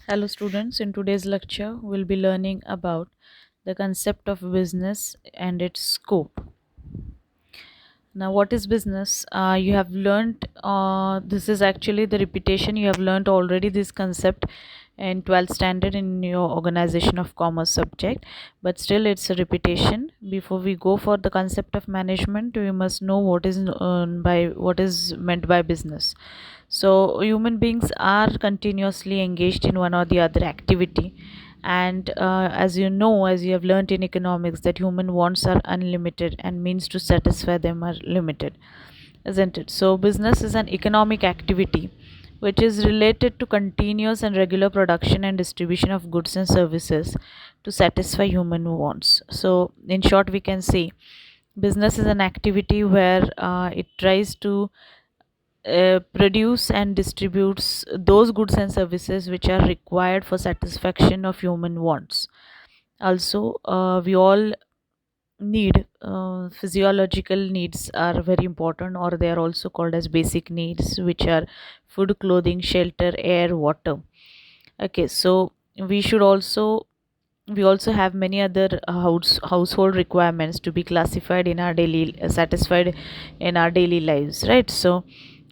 Hello, students. In today's lecture, we'll be learning about the concept of business and its scope. Now, what is business? You have learned, this is actually the repetition. You have learned already this concept in 12th standard in your organization of commerce subject, but still it's a repetition. Before we go for the concept of management, we must know what is meant by business. So human beings are continuously engaged in one or the other activity, and as you know, as you have learned in economics, that human wants are unlimited and means to satisfy them are limited, isn't it? So business is an economic activity which is related to continuous and regular production and distribution of goods and services to satisfy human wants. So in short, we can say business is an activity where it tries to produce and distributes those goods and services which are required for satisfaction of human wants. Also, we all need physiological needs are very important, or they are also called as basic needs, which are food, clothing, shelter, air, water. Okay, so we should also we also have many other household requirements to be classified in our daily satisfied in our daily lives, right?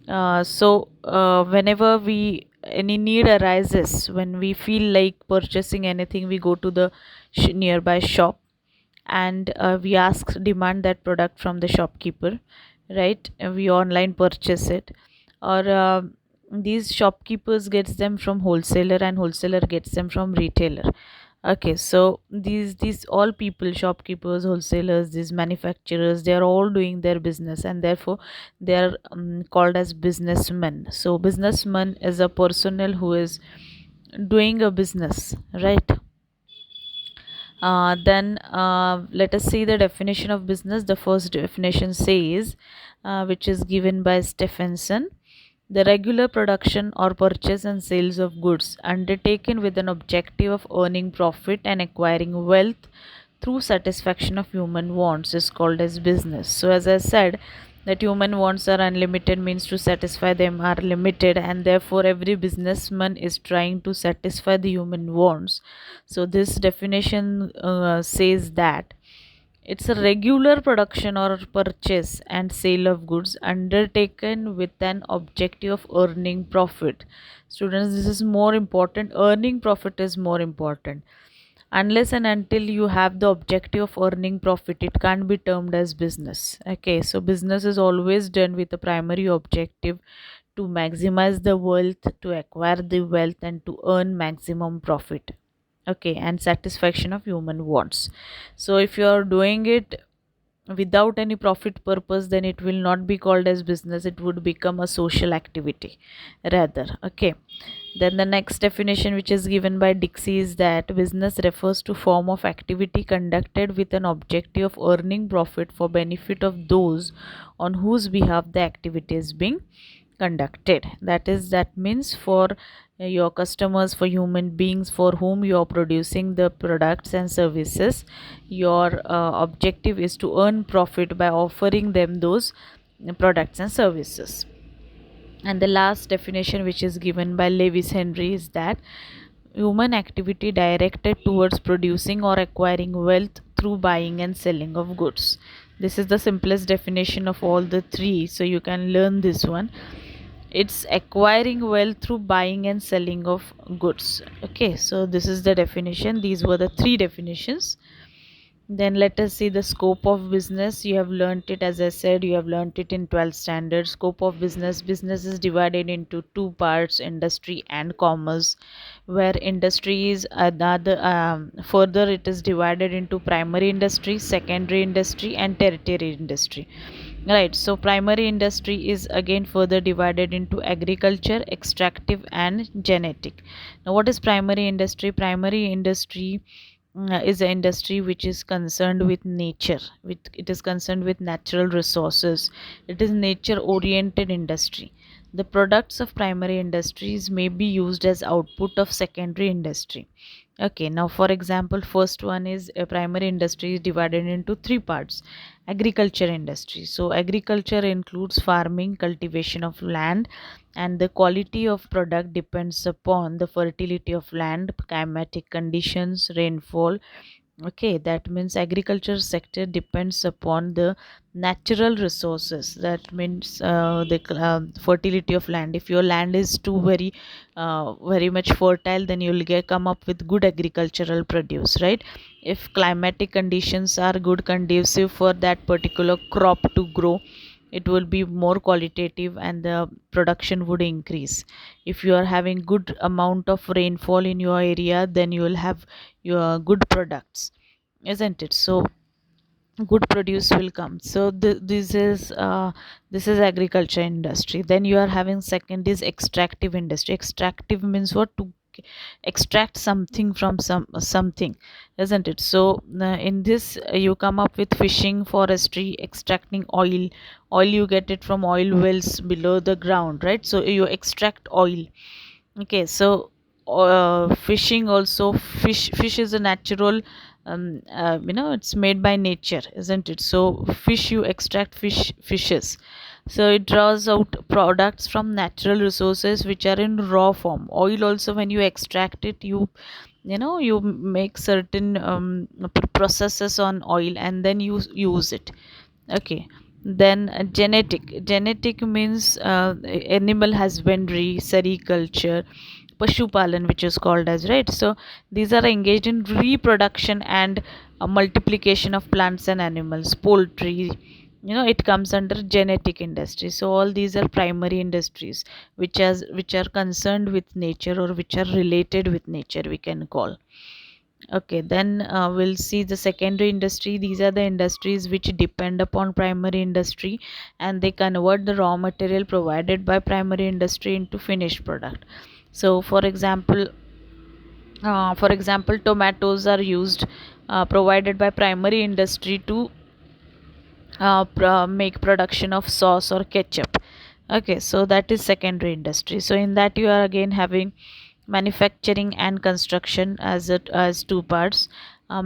Whenever we any need arises, when we feel like purchasing anything, we go to the nearby shop, and we ask demand that product from the shopkeeper, right? And we online purchase it, or these shopkeepers gets them from wholesaler, and wholesaler gets them from retailer. Okay, so these all people, shopkeepers, wholesalers, these manufacturers, they are all doing their business, and therefore they are called as businessmen. So businessman is a personnel who is doing a business, right? Then let us see the definition of business. The first definition says, which is given by Stephenson: the regular production or purchase and sales of goods undertaken with an objective of earning profit and acquiring wealth through satisfaction of human wants is called as business. So as I said, that human wants are unlimited means to satisfy them are limited, and therefore every businessman is trying to satisfy the human wants. So this definition says that it's a regular production or purchase and sale of goods undertaken with an objective of earning profit. Students, this is more important. Earning profit is more important. Unless and until you have the objective of earning profit, it can't be termed as business. Okay, so business is always done with a primary objective to maximize the wealth, to acquire the wealth, and to earn maximum profit. Okay, and satisfaction of human wants. So if you are doing it without any profit purpose, then it will not be called as business, it would become a social activity rather. Okay, then the next definition, which is given by Dixie, is that business refers to form of activity conducted with an objective of earning profit for benefit of those on whose behalf the activity is being conducted. That means for your customers, for human beings for whom you are producing the products and services, your objective is to earn profit by offering them those products and services. And the last definition, which is given by Lewis Henry, is that human activity directed towards producing or acquiring wealth through buying and selling of goods. This is the simplest definition of all the three, so you can learn this one. It's acquiring wealth through buying and selling of goods. Okay, so this is the definition. These were the three definitions. Then let us see the scope of business. You have learnt it, as I said, you have learnt it in 12th standard. Scope of business. Business is divided into two parts: industry and commerce, where industry is another. Further, it is divided into primary industry, secondary industry, and tertiary industry. Right, so primary industry is again further divided into agriculture, extractive, and genetic. Now, what is primary industry? Primary industry is an industry which is concerned with nature, it is concerned with natural resources. It is nature oriented industry. The products of primary industries may be used as output of secondary industry. Okay, now for example, first one is a primary industry is divided into three parts: agriculture industry. So agriculture includes farming, cultivation of land, and the quality of product depends upon the fertility of land, climatic conditions, rainfall. Okay, that means agriculture sector depends upon the natural resources. That means the fertility of land. If your land is too very much fertile, then you'll get come up with good agricultural produce, right? If climatic conditions are good, conducive for that particular crop to grow, it will be more qualitative and the production would increase. If you are having good amount of rainfall in your area, then you will have your good products, isn't it? So good produce will come. So this is agriculture industry. Then you are having second is extractive industry. Extractive means what? To extract something from something, isn't it? So in this you come up with fishing, forestry, extracting oil you get it from oil wells below the ground, right? So you extract oil. Okay, so fishing also, fish is a natural, it's made by nature, isn't it? So fish, you extract fishes. So it draws out products from natural resources which are in raw form. Oil also, when you extract it, you make certain processes on oil and then you use it. Okay. Then genetic means animal husbandry, sericulture, pashupalan, which is called as, right? So these are engaged in reproduction and multiplication of plants and animals. Poultry, it comes under genetic industry. So all these are primary industries which are concerned with nature or which are related with nature, we can call. Okay, then we'll see the secondary industry. These are the industries which depend upon primary industry and they convert the raw material provided by primary industry into finished product. So for example, tomatoes are used, provided by primary industry to make production of sauce or ketchup. Okay, so that is secondary industry. So in that you are again having manufacturing and construction as two parts.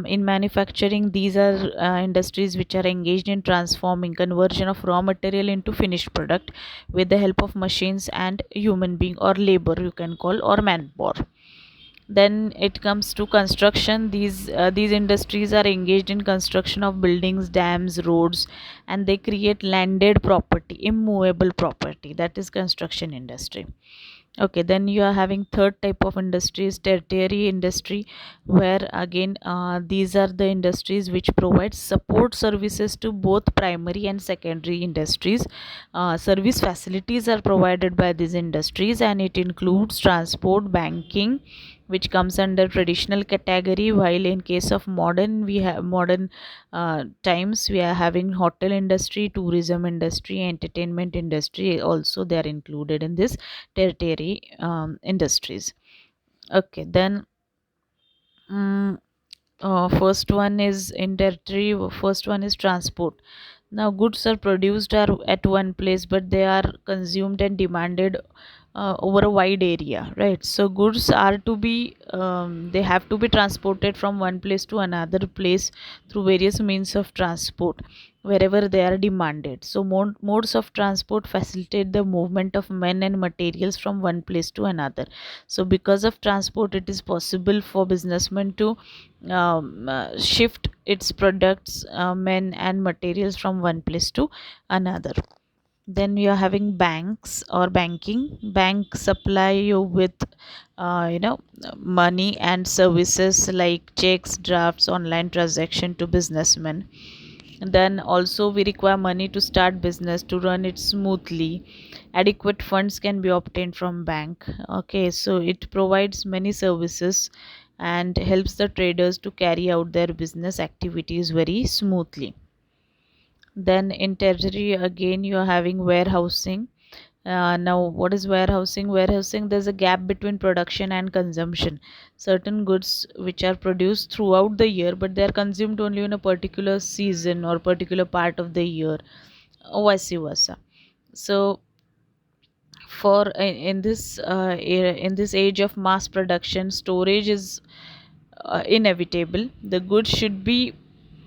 In manufacturing, these are industries which are engaged in transforming conversion of raw material into finished product with the help of machines and human being or labor, you can call, or manpower. Then it comes to construction. These industries are engaged in construction of buildings, dams, roads, and they create landed property, immovable property. That is construction industry. Okay, then you are having third type of industries, tertiary industry, where again these are the industries which provide support services to both primary and secondary industries. Service facilities are provided by these industries and it includes transport, banking, which comes under traditional category, while in case of modern times, we are having hotel industry, tourism industry, entertainment industry also, they are included in this tertiary industries. Okay, then mm first one is in tertiary. First one is transport. Now goods are produced are at one place but they are consumed and demanded over a wide area, right? So goods are to be they have to be transported from one place to another place through various means of transport wherever they are demanded. So modes of transport facilitate the movement of men and materials from one place to another. So because of transport, it is possible for businessmen to shift its products, men and materials from one place to another. Then we are having banks or banking. Bank supply you with money and services like checks, drafts, online transaction to businessmen. And then also we require money to start business, to run it smoothly. Adequate funds can be obtained from bank. Okay, so it provides many services and helps the traders to carry out their business activities very smoothly. Then in treasury again you are having warehousing. Now what is warehousing? Warehousing, there's a gap between production and consumption. Certain goods which are produced throughout the year but they are consumed only in a particular season or particular part of the year, or vice versa. So for in this age of mass production, storage is inevitable. The goods should be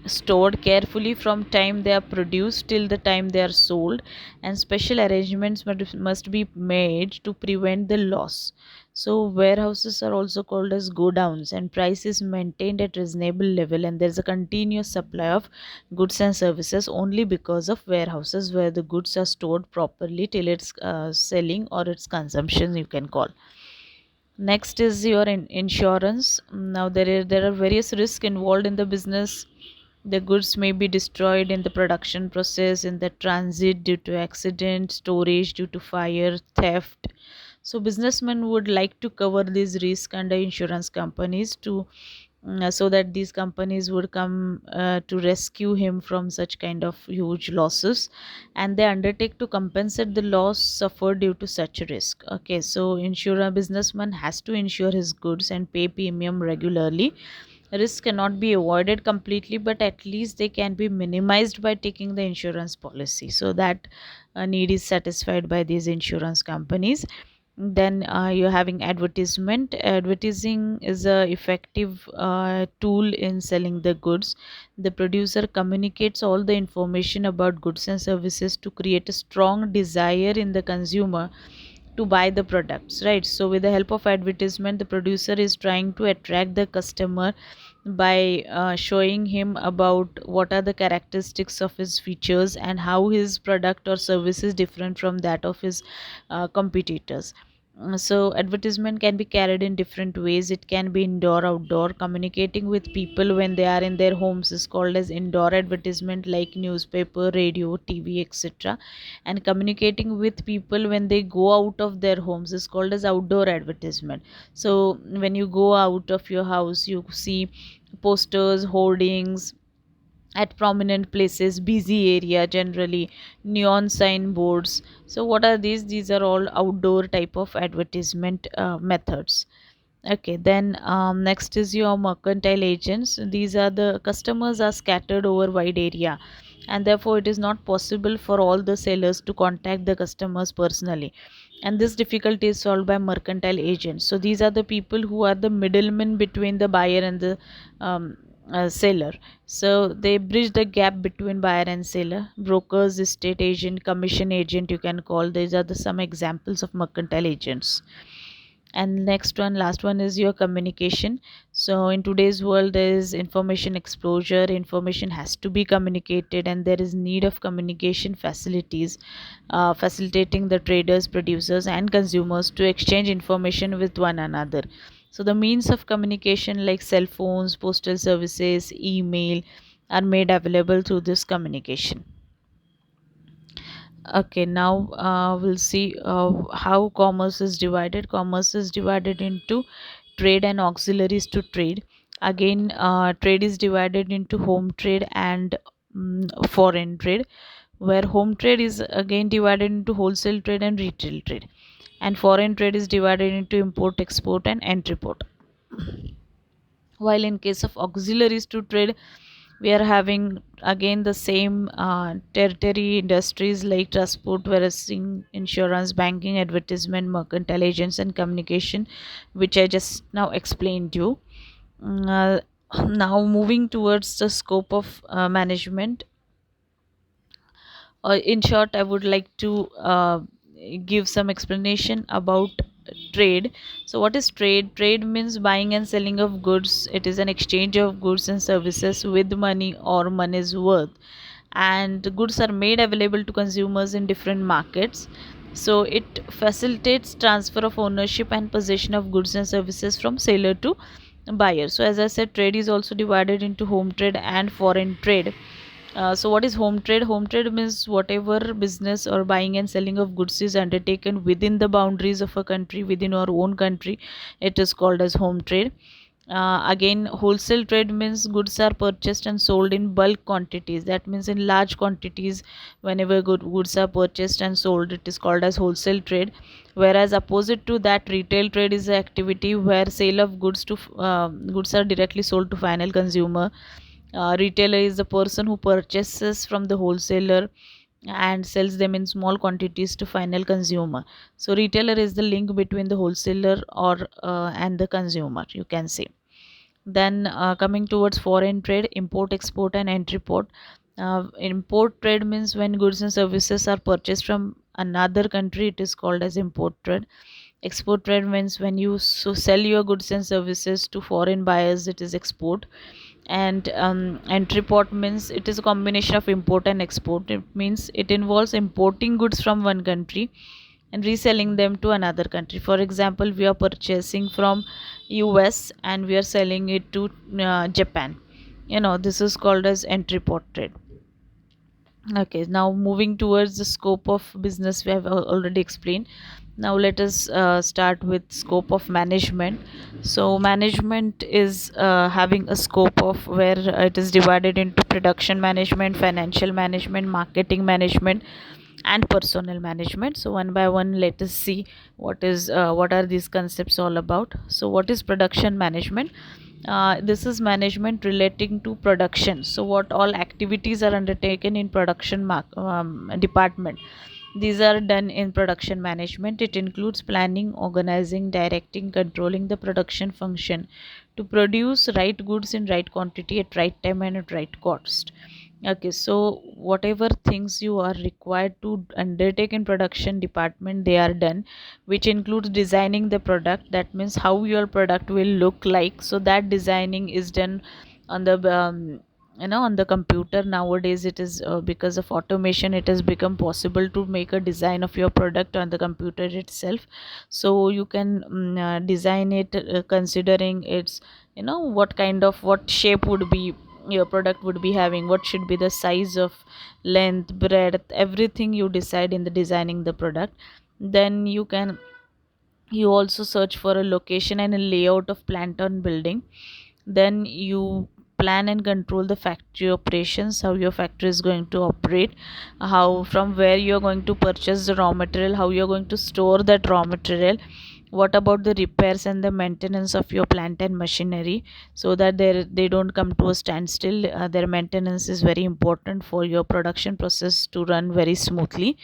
stored carefully from time they are produced till the time they are sold, and special arrangements must be made to prevent the loss. So warehouses are also called as godowns, and price is maintained at reasonable level, and there is a continuous supply of goods and services only because of warehouses where the goods are stored properly till its selling or its consumption, you can call. Next is your insurance. Now there are various risks involved in the business. The goods may be destroyed in the production process, in the transit due to accident, storage due to fire, theft. So businessmen would like to cover these risks under insurance companies to so that these companies would come to rescue him from such kind of huge losses, and they undertake to compensate the loss suffered due to such risk. Okay, so insurer businessman has to insure his goods and pay premium regularly. Risk cannot be avoided completely, but at least they can be minimized by taking the insurance policy, so that a need is satisfied by these insurance companies. Then you're having advertisement. Advertising is a effective tool in selling the goods. The producer communicates all the information about goods and services to create a strong desire in the consumer to buy the products, right? So with the help of advertisement, the producer is trying to attract the customer by showing him about what are the characteristics of his features and how his product or service is different from that of his competitors. So advertisement can be carried in different ways. It can be indoor, outdoor. Communicating with people when they are in their homes is called as indoor advertisement, like newspaper, radio, TV, etc. And communicating with people when they go out of their homes is called as outdoor advertisement. So when you go out of your house, you see posters, hoardings at prominent places, busy area, generally neon sign boards. So what are these are all outdoor type of advertisement methods. Okay, then next is your mercantile agents. These are the customers are scattered over wide area, and therefore it is not possible for all the sellers to contact the customers personally, and this difficulty is solved by mercantile agents. So these are the people who are the middlemen between the buyer and the seller. So they bridge the gap between buyer and seller. Brokers, estate agent, commission agent, you can call. These are the some examples of mercantile agents. And next one, last one, is your communication. So in today's world there is information exposure. Information has to be communicated, and there is need of communication facilities facilitating the traders, producers and consumers to exchange information with one another. So the means of communication like cell phones, postal services, email are made available through this communication. Okay, now we'll see how commerce is divided. Commerce is divided into trade and auxiliaries to trade. Again, trade is divided into home trade and foreign trade, where home trade is again divided into wholesale trade and retail trade, and foreign trade is divided into import, export, and entreport. While in case of auxiliaries to trade, we are having again the same territory industries like transport, warehousing, insurance, banking, advertisement, mercantile agents and communication, which I just now explained you. Now moving towards the scope of management. In short, I would like to give some explanation about trade. So what is trade? Trade means buying and selling of goods. It is an exchange of goods and services with money or money's worth, and goods are made available to consumers in different markets. So it facilitates transfer of ownership and possession of goods and services from seller to buyer. So as I said, trade is also divided into home trade and foreign trade. So what is home trade? Home trade means whatever business or buying and selling of goods is undertaken within the boundaries of a country, within our own country, it is called as home trade. Again, wholesale trade means goods are purchased and sold in bulk quantities. That means in large quantities, whenever goods are purchased and sold, it is called as wholesale trade. Whereas opposite to that, retail trade is the activity where sale of goods to goods are directly sold to final consumer. Retailer is the person who purchases from the wholesaler and sells them in small quantities to final consumer. So retailer is the link between the wholesaler or and the consumer, you can say. Then coming towards foreign trade, import, export, and entry port. Import trade means when goods and services are purchased from another country, it is called as import trade. Export trade means when you sell your goods and services to foreign buyers, it is export. And entry port means it is a combination of import and export. It means it involves importing goods from one country and reselling them to another country. For example, we are purchasing from US and we are selling it to Japan. This is called as entry port trade. Okay, now moving towards the scope of business, we have already explained. Now let us start with scope of management. So management is having a scope of where it is divided into production management, financial management, marketing management, and personnel management. So one by one, let us see what are these concepts all about. So what is production management? This is management relating to production. So what all activities are undertaken in production department, these are done in production management. It includes planning, organizing, directing, controlling the production function to produce right goods in right quantity at right time and at right cost. Okay, so whatever things you are required to undertake in production department, they are done, which includes designing the product. That means how your product will look like. So that designing is done on the on the computer. Nowadays it is because of automation, it has become possible to make a design of your product on the computer itself. So you can design it considering its what shape would be your product would be having, what should be the size of length, breadth, everything you decide in the designing the product. Then you also search for a location and a layout of plant on building. Then you plan and control the factory operations, how your factory is going to operate, how from where you're going to purchase the raw material, how you're going to store that raw material, what about the repairs and the maintenance of your plant and machinery, so that they don't come to a standstill. Their maintenance is very important for your production process to run very smoothly.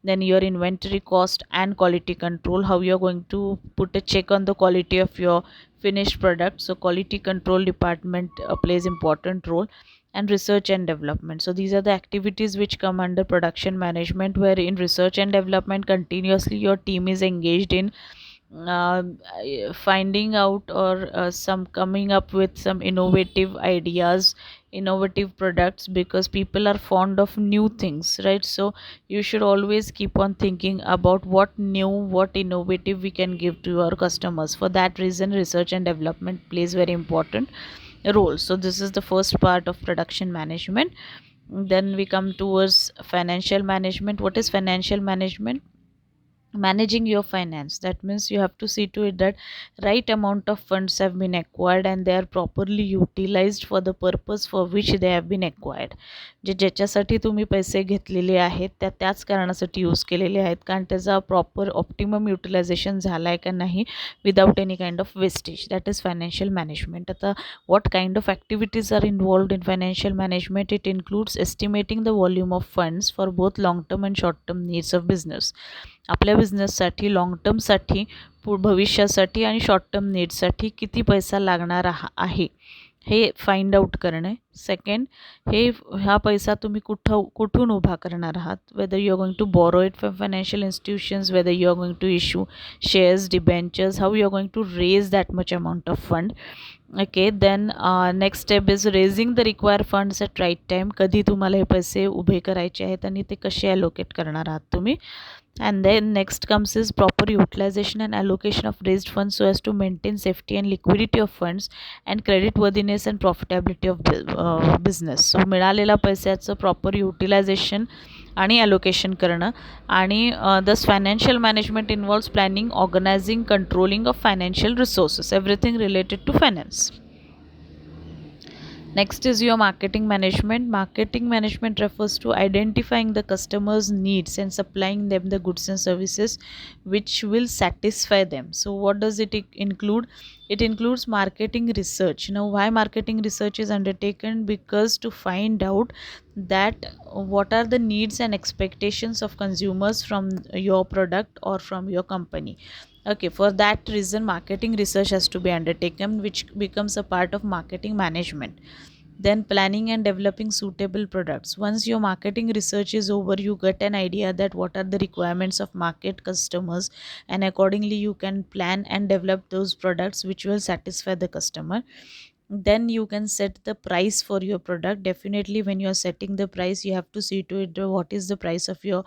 Then your inventory cost and quality control, how you're going to put a check on the quality of your finished product. So quality control department plays important role. And research and development, so these are the activities which come under production management, where in research and development continuously your team is engaged in uh, finding out or some coming up with some innovative ideas, innovative products, because people are fond of new things, right? So you should always keep on thinking about what new, what innovative we can give to our customers. For that reason, research and development plays very important role. So this is the first part of production management. Then we come towards financial management. What is financial management? Managing your finance, that means you have to see to it that right amount of funds have been acquired and they are properly utilized for the purpose for which they have been acquired. ज्याच्यासाठी तुम्ही पैसे घेतलेले आहेत त्याच कारणासाठी use केलेले आहेत, कारण त्याचा प्रॉपर ऑप्टिमम युटिलायझेशन झाला आहे का नाही, without any kind of wastage. That is financial management. आता what kind of activities are involved in financial management? It includes estimating the volume of funds for both long term and short term needs of business. आपल्या बिझनेससाठी, long टर्मसाठी, भविष्यासाठी आणि short term नीड्ससाठी किती पैसा लागणार आहे हे find out करणे. Second, हा पैसा तुम्ही कुठून उभा करणार आहात, whether you are going to borrow it from financial institutions, whether you are going to issue shares, debentures, how you are going to raise that much amount of fund. Okay, then next step is raising the require funds at right time. कधी तुम्हाला हे पैसे उभे करायचे आहेत आणि ते कसे ॲलोकेट करणार आहात तुम्ही. And then next comes is proper utilization and allocation of raised funds so as to maintain safety and liquidity of funds and credit worthiness and profitability of business. So मिळालेल्या पैशाचं प्रॉपर युटिलायझेशन आणि allocation करणं. आणि this financial management involves planning, organising, controlling of financial resources, everything related to finance. Next is your marketing management. Marketing management refers to identifying the customer's needs and supplying them the goods and services which will satisfy them. So what does it include? It includes marketing research. Now why marketing research is undertaken? Because to find out that what are the needs and expectations of consumers from your product or from your company. Okay, for that reason, marketing research has to be undertaken, which becomes a part of marketing management. Then, planning and developing suitable products. Once your marketing research is over, you get an idea that what are the requirements of market customers, and accordingly, you can plan and develop those products which will satisfy the customer. Then you can set the price for your product. Definitely, when you are setting the price, you have to see to it what is the price of your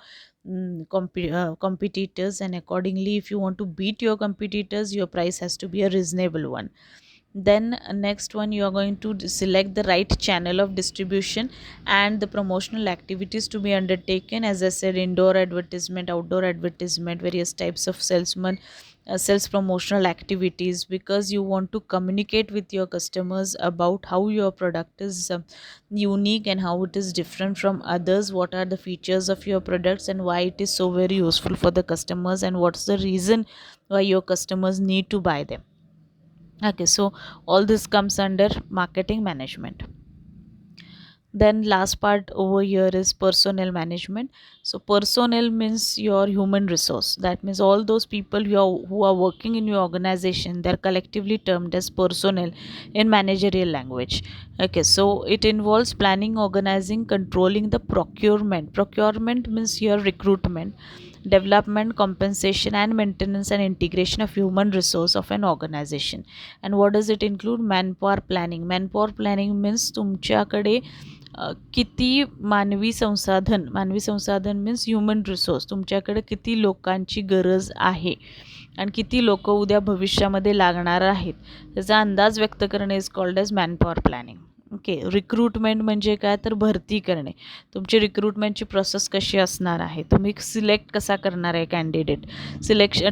competitors, and accordingly, if you want to beat your competitors, your price has to be a reasonable one. Then next one, you are going to select the right channel of distribution and the promotional activities to be undertaken. As I said, indoor advertisement, outdoor advertisement, various types of salesman sales promotional activities, because you want to communicate with your customers about how your product is unique and how it is different from others, what are the features of your products and why it is so very useful for the customers, and what's the reason why your customers need to buy them. Okay, so all this comes under marketing management. Then last part over here is personnel management. So personnel means your human resource. That means all those people who are working in your organization, they're collectively termed as personnel in managerial language. Okay, so it involves planning, organizing, controlling the procurement. Procurement means your recruitment, development, compensation and maintenance and integration of human resource of an organization. And what does it include? Manpower planning. Manpower planning means तुमच्याकडे किती मानवी संसाधन means human resource, तुमच्याकडे किती लोकांची गरज आहे आणि किती लोक उद्या भविष्यामध्ये लागणार आहेत, त्याचा अंदाज व्यक्त करणे is called as manpower planning. Okay, recruitment म्हणजे काय, तर भरती करणे. तुमची रिक्रुटमेंटची प्रोसेस कशी असणार आहे, तुम्ही सिलेक्ट कसा करणार आहे कॅन्डिडेट,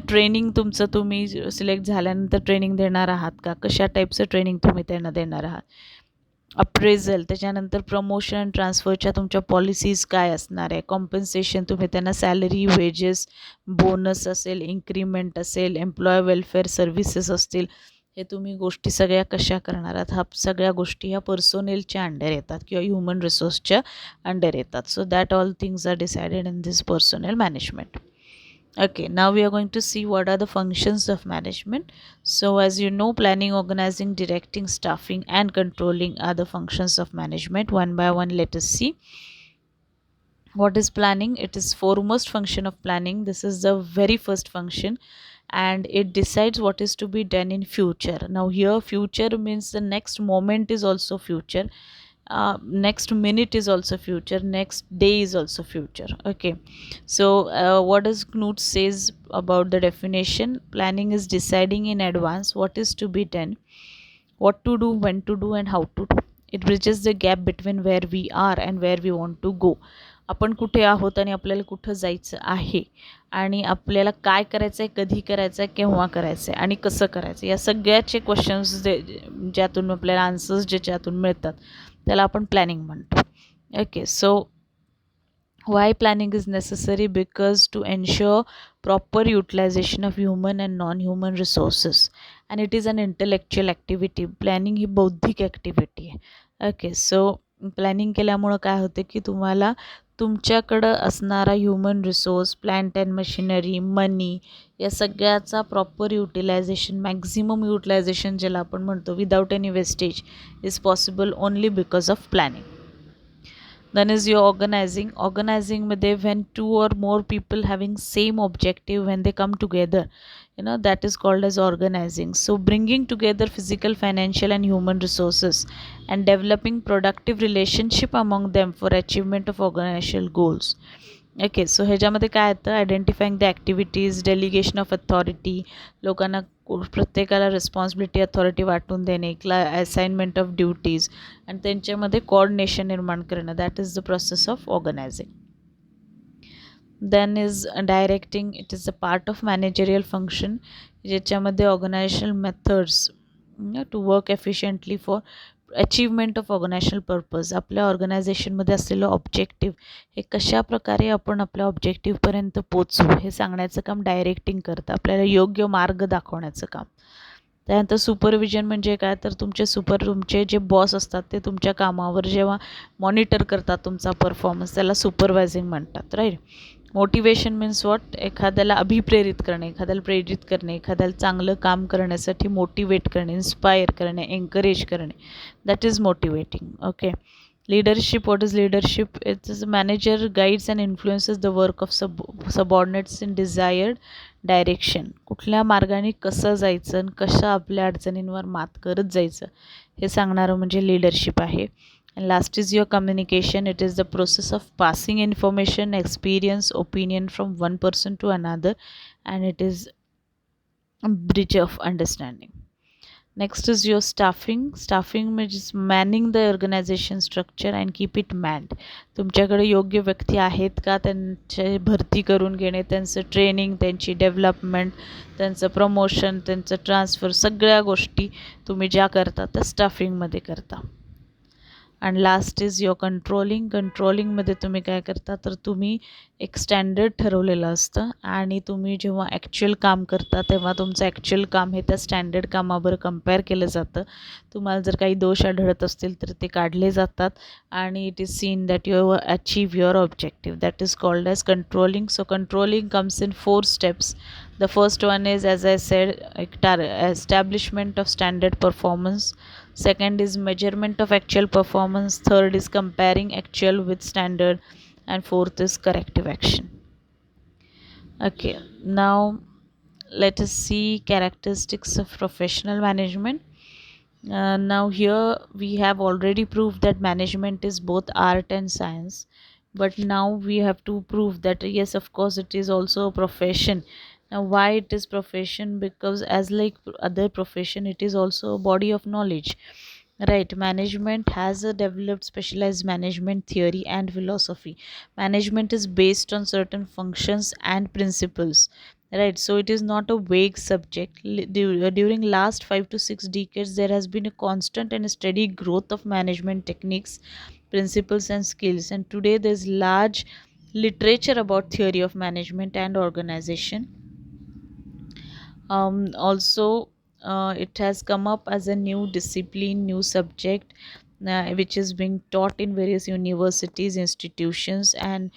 ट्रेनिंग तुमचं, तुम्ही सिलेक्ट झाल्यानंतर ट्रेनिंग देणार आहात का, कशा टाईपचं ट्रेनिंग तुम्ही त्यांना देणार आहात. अप्रेझल, त्याच्यानंतर प्रमोशन ट्रान्सफरच्या तुमच्या पॉलिसीज काय असणार आहे. कॉम्पन्सेशन, तुम्ही त्यांना सॅलरी, वेजेस, बोनस असेल, इन्क्रीमेंट असेल, एम्प्लॉय वेलफेअर सर्व्हिसेस असतील, हे तुम्ही गोष्टी सगळ्या कशा करणार आहात. हा सगळ्या गोष्टी ह्या पर्सोनेलच्या अंडर येतात किंवा ह्युमन रिसोर्सच्या अंडर येतात. So that all things are decided in this personnel management. Okay, now we are going to see what are the functions of management. So as you know, planning, organizing, directing, staffing and controlling are the functions of management. One by one, let us see. What is planning? It is foremost function of planning. This is the very first function, and it decides what is to be done in future. Now here future means the next moment is also future, next minute is also future, next day is also future. Okay, so what does Knut says about the definition? Planning is deciding in advance what is to be done, what to do, when to do and how to do. It bridges the gap between where we are and where we want to go. आपण कुठे आहोत आणि आपल्याला कुठं जायचं आहे, आणि आपल्याला काय करायचं आहे, कधी करायचं आहे, केव्हा करायचं आहे आणि कसं करायचं, या सगळ्याचे क्वेश्चन्स ज्यातून आपल्याला आन्सर्स ज्याच्यातून मिळतात त्याला आपण प्लॅनिंग म्हणतो. Okay, so why planning is necessary? Because to ensure proper utilization of human and non-human resources, and it is an intellectual activity. Planning ही बौद्धिक ॲक्टिव्हिटी आहे. ओके, सो प्लॅनिंग केल्यामुळं काय होते की तुम्हाला तुमच्याकडं असणारा human resource, plant and machinery, money, या सगळ्याचा प्रॉपर युटिलायझेशन, मॅक्झिमम युटिलायझेशन ज्याला आपण म्हणतो, without any wastage is possible only because of planning. Then is your organizing. Organizing मध्ये when two or more people having same objective, when they come together, that is called as organizing. So bringing together physical, financial and human resources and developing productive relationship among them for achievement of organizational goals. Okay, so ह्याच्यामध्ये काय येतं? Identifying the activities, delegation of authority, लोकांना प्रत्येकाला responsibility, authority वाटून देणे, assignment of duties आणि त्यांच्यामध्ये coordination निर्माण करणं. That is the process of organizing. Then is directing. It is a part of managerial function, ज्याच्यामध्ये organizational methods to work efficiently for achievement of organizational purpose. आपल्या ऑर्गनायझेशनमध्ये असलेलं ऑब्जेक्टिव्ह हे कशा प्रकारे आपण आपल्या ऑब्जेक्टिव्हपर्यंत पोचू हे सांगण्याचं काम डायरेक्टिंग करतं, आपल्याला योग्य मार्ग दाखवण्याचं काम. त्यानंतर सुपरविजन म्हणजे काय, तर तुमचे जे बॉस असतात ते तुमच्या कामावर जेव्हा मॉनिटर करतात तुमचा परफॉर्मन्स, त्याला सुपरवायझिंग म्हणतात, राईट. मोटिवेशन मीन्स वॉट, एखाद्याला अभिप्रेरित करणे, एखाद्याला प्रेरित करणे, एखाद्याला चांगलं काम करण्यासाठी मोटिवेट करणे, इन्स्पायर करणे, एन्करेज करणे, that is motivating. Okay. Leadership, what is leadership? It is a manager guides and influences the work of subordinates in desired direction. कुठल्या मार्गाने कसं जायचं आणि कशा आपल्या अडचणींवर मात करत जायचं हे सांगणारं म्हणजे लिडरशिप आहे. And last is your communication. It is the process of passing information, experience, opinion from one person to another, and it is a bridge of understanding. Next is your staffing. Staffing means manning the organization structure and keep it manned. तुमच्याकडे योग्य व्यक्ती आहेत का, त्यांचे भरती करून घेणे, त्यांचं ट्रेनिंग, त्यांची डेव्हलपमेंट, त्यांचं प्रमोशन, त्यांचं ट्रान्सफर, सगळ्या गोष्टी तुम्ही ज्या करता त्या स्टाफिंगमध्ये करता. And last is your controlling. कंट्रोलिंगमध्ये तुम्ही काय करता, तर तुम्ही एक स्टँडर्ड ठरवलेलं असतं आणि तुम्ही जेव्हा ॲक्च्युअल काम करता तेव्हा तुमचं ॲक्च्युअल काम हे त्या स्टँडर्ड कामावर कंपेअर केलं जातं. तुम्हाला जर काही दोष आढळत असतील तर ते काढले जातात आणि it is seen that you achieve your objective. That is called as controlling. So controlling comes in 4 steps. The first one is, as I said, establishment of standard performance. Second is measurement of actual performance. Third is comparing actual with standard. And fourth is corrective action. Okay, now let us see characteristics of professional management. Now here we have already proved that management is both art and science, but now we have to prove that yes, of course, it is also a profession. Now why it is profession? Because as like other profession, it is also a body of knowledge, right? Management has a developed specialized management theory and philosophy. Management is based on certain functions and principles, right? So it is not a vague subject. During last 5 to 6 decades there has been a constant and steady growth of management techniques, principles and skills, and today there is large literature about theory of management and organization. Also, it has come up as a new discipline, new subject, which is being taught in various universities, institutions, and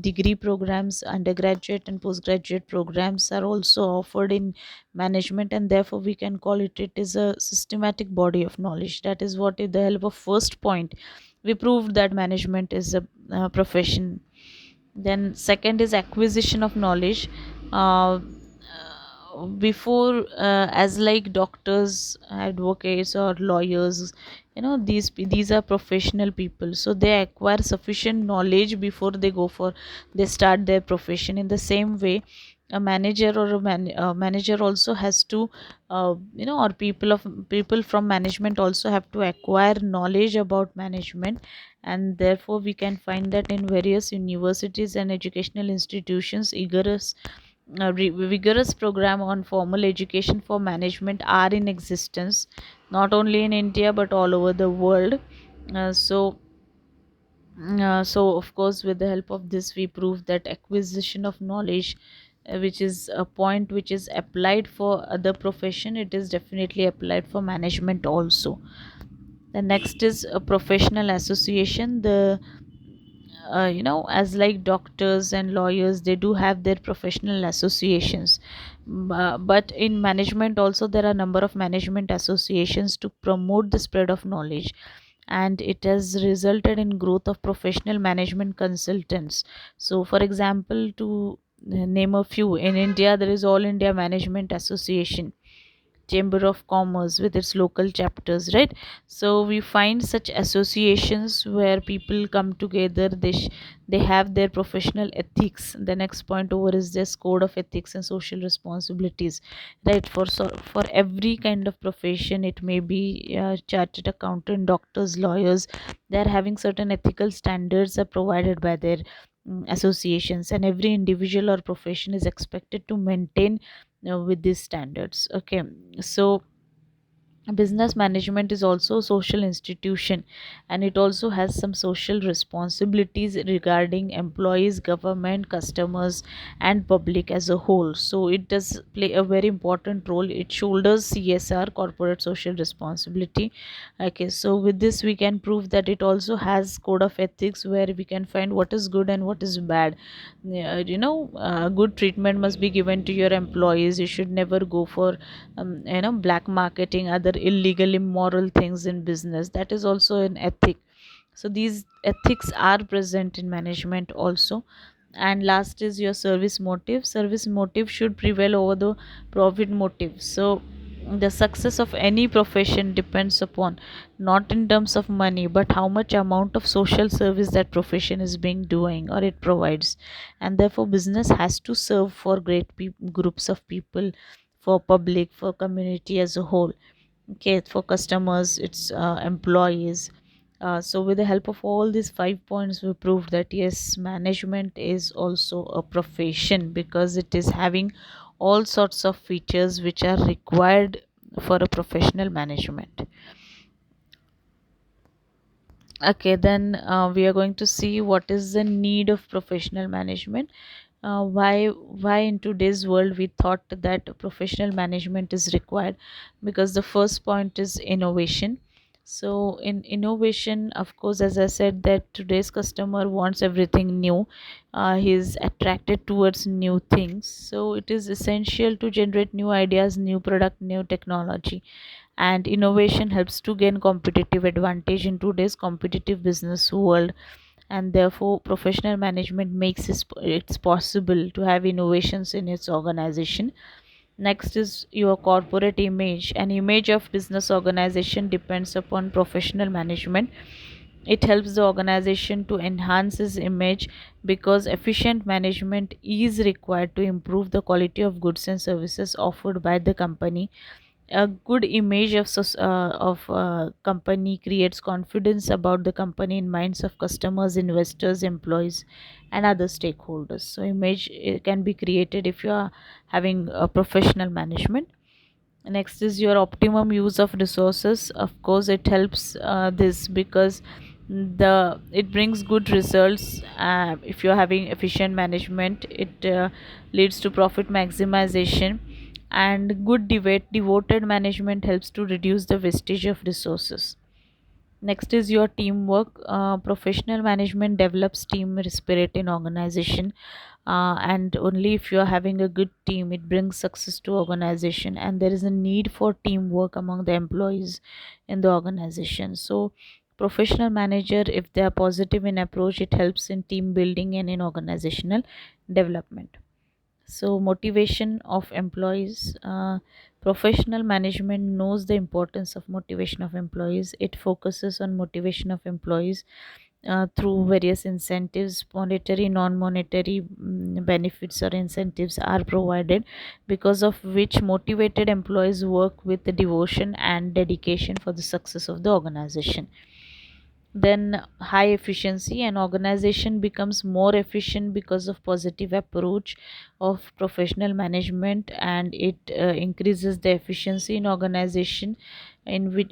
degree programs, undergraduate and postgraduate programs are also offered in management, and therefore we can call it is a systematic body of knowledge. That is what, with the help of first point, we proved that management is a profession. Then second is acquisition of knowledge. Before, as like doctors, advocates or lawyers, these are professional people, so they acquire sufficient knowledge before they start their profession. In the same way, a manager or manager also has to, or people from management also have to acquire knowledge about management. And therefore we can find that in various universities and educational institutions, vigorous program on formal education for management are in existence, not only in India but all over the world. So of course, with the help of this we prove that acquisition of knowledge, which is a point which is applied for other profession, it is definitely applied for management also. The next is a professional association. The as like doctors and lawyers, they do have their professional associations. But in management also there are number of management associations to promote the spread of knowledge, and it has resulted in growth of professional management consultants. So for example, to name a few, in India there is All India Management Association, Chamber of Commerce with its local chapters, right? So we find such associations where people come together. They have their professional ethics. The next point over is this code of ethics and social responsibilities, right? For every kind of profession, it may be chartered accountant, doctors, lawyers, they are having certain ethical standards are provided by their associations, and every individual or profession is expected to maintain with these standards. Okay, so Business management is also a social institution, and it also has some social responsibilities regarding employees, government, customers, and public as a whole. So it does play a very important role. It shoulders CSR, corporate social responsibility. Okay, so with this we can prove that it also has code of ethics where we can find what is good and what is bad. Yeah, good treatment must be given to your employees. You should never go for black marketing, other illegal immoral things in business. That is also an ethic. So these ethics are present in management also. And last is your service motive. Service motive should prevail over the profit motive. So the success of any profession depends upon, not in terms of money, but how much amount of social service that profession is being doing or it provides. And therefore business has to serve for great groups of people, for public, for community as a whole. Okay, for customers, its employees. So with the help of all these 5 points, we proved that yes, management is also a profession because it is having all sorts of features which are required for a professional management. Okay, then we are going to see what is the need of professional management. Why in today's world we thought that professional management is required? Because the first point is innovation. So in innovation, of course, as I said, that today's customer wants everything new. He is attracted towards new things, so it is essential to generate new ideas, new product, new technology. And innovation helps to gain competitive advantage in today's competitive business world. And therefore professional management makes it's possible to have innovations in its organization. Next is your corporate image. An image of business organization depends upon professional management. It helps the organization to enhance its image because efficient management is required to improve the quality of goods and services offered by the company. A good image of company creates confidence about the company in minds of customers, investors, employees, and other stakeholders. So image can be created if you are having a professional management. Next is your optimum use of resources. Of course it helps this because the it brings good results. If you're having efficient management, it leads to profit maximization. And good devoted management helps to reduce the wastage of resources. Next is your teamwork. Professional management develops team spirit in organization, and only if you are having a good team, it brings success to organization. And there is a need for teamwork among the employees in the organization. So, professional manager, if they are positive in approach, it helps in team building and in organizational development. So motivation of employees. Professional management knows the importance of motivation of employees. It focuses on motivation of employees through various incentives. Monetary, non-monetary benefits or incentives are provided, because of which motivated employees work with the devotion and dedication for the success of the organization. Then high efficiency. An organization becomes more efficient because of positive approach of professional management, and it increases the efficiency in organization, in which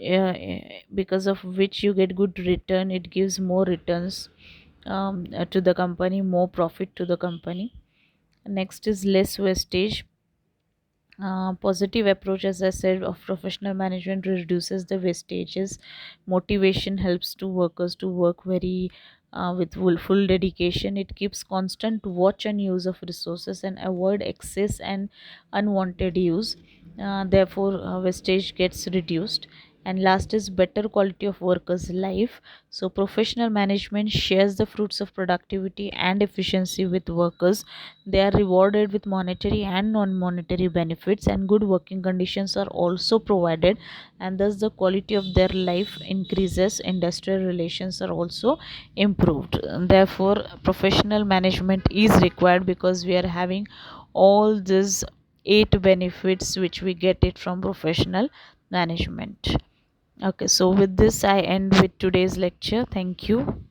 because of which you get good return. It gives more returns to the company, more profit to the company. Next is less wastage. Positive approach, as I said, of professional management reduces the wastages. Motivation helps to workers to work very with full dedication. It keeps constant watch and use of resources and avoid excess and unwanted use. Therefore wastage gets reduced. And last is better quality of workers life. So professional management shares the fruits of productivity and efficiency with workers. They are rewarded with monetary and non-monetary benefits, and good working conditions are also provided, and thus the quality of their life increases. Industrial relations are also improved. Therefore professional management is required because we are having all these 8 benefits which we get it from professional management. Okay, so with this I end with today's lecture. Thank you.